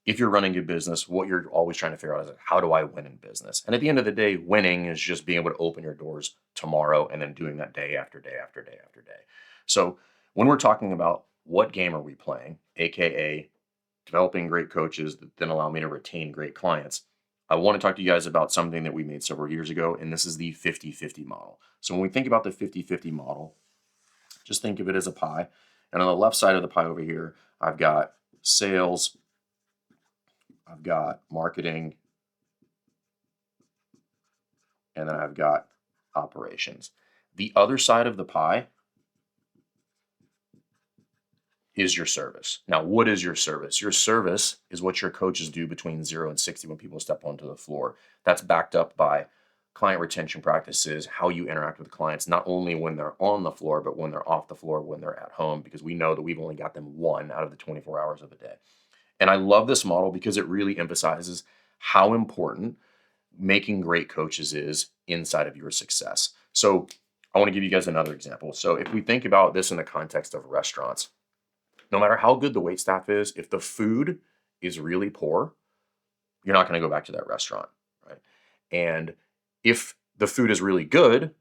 if you're running a business, what you're always trying to figure out is how do I win in business? And at the end of the day, winning is just being able to open your doors tomorrow and then doing that day after day after day after day. So when we're talking about what game are we playing, AKA developing great coaches that then allow me to retain great clients, I want to talk to you guys about something that we made several years ago, and this is the 50-50 model. So when we think about the 50-50 model, just think of it as a pie. And on the left side of the pie over here, I've got sales, I've got marketing, and then I've got operations. The other side of the pie is your service. Now, what is your service? Your service is what your coaches do between 0 and 60 when people step onto the floor. That's backed up by client retention practices, how you interact with clients, not only when they're on the floor, but when they're off the floor, when they're at home, because we know that we've only got them 1 out of the 24 hours of the day. And I love this model because it really emphasizes how important making great coaches is inside of your success. So I want to give you guys another example. So if we think about this in the context of restaurants, no matter how good the waitstaff is, if the food is really poor, you're not going to go back to that restaurant, right? And if the food is really good,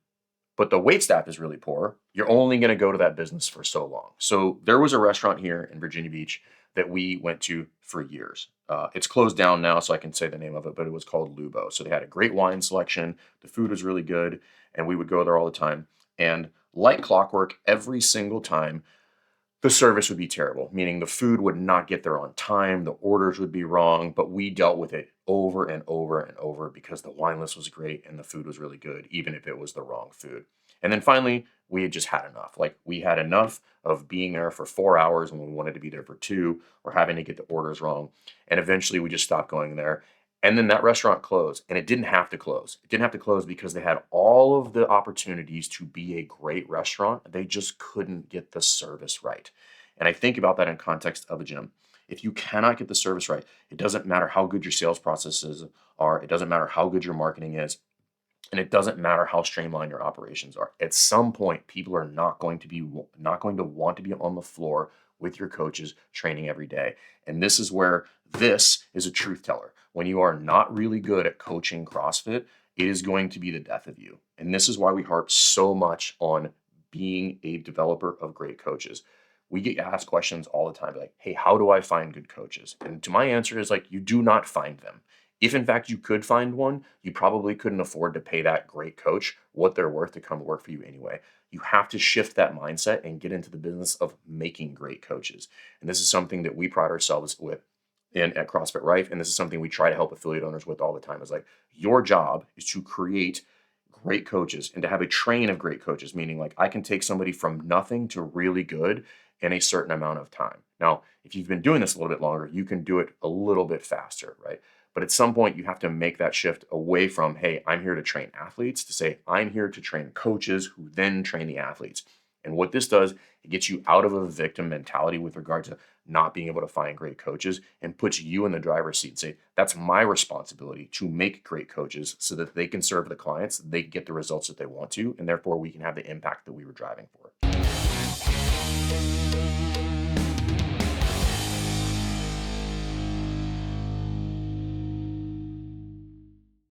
but the waitstaff is really poor, you're only going to go to that business for so long. So there was a restaurant here in Virginia Beach that we went to for years. It's closed down now, so I can say the name of it, but it was called Lubo. So they had a great wine selection. The food was really good, and we would go there all the time. And like clockwork, every single time, the service would be terrible, meaning the food would not get there on time, the orders would be wrong, but we dealt with it over and over and over because the wine list was great and the food was really good, even if it was the wrong food. And then finally, we had just had enough. Like, we had enough of being there for 4 hours when we wanted to be there for 2, or having to get the orders wrong. And eventually we just stopped going there. And then that restaurant closed, and it didn't have to close. It didn't have to close because they had all of the opportunities to be a great restaurant. They just couldn't get the service right. And I think about that in context of a gym. If you cannot get the service right, it doesn't matter how good your sales processes are. It doesn't matter how good your marketing is. And it doesn't matter how streamlined your operations are. At some point, people are not going to want to be on the floor with your coaches training every day. And this is where this is a truth teller. When you are not really good at coaching CrossFit, it is going to be the death of you. And this is why we harp so much on being a developer of great coaches. We get asked questions all the time, like, hey, how do I find good coaches? And to my answer is, like, you do not find them. If in fact you could find one, you probably couldn't afford to pay that great coach what they're worth to come work for you anyway. You have to shift that mindset and get into the business of making great coaches. And this is something that we pride ourselves with at CrossFit Rife. And this is something we try to help affiliate owners with all the time, is like, your job is to create great coaches and to have a train of great coaches, meaning like I can take somebody from nothing to really good in a certain amount of time. Now, if you've been doing this a little bit longer, you can do it a little bit faster, right? But at some point, you have to make that shift away from, hey, I'm here to train athletes, to say, I'm here to train coaches who then train the athletes. And what this does, it gets you out of a victim mentality with regard to not being able to find great coaches, and puts you in the driver's seat and say, that's my responsibility to make great coaches so that they can serve the clients, they get the results that they want to, and therefore we can have the impact that we were driving for.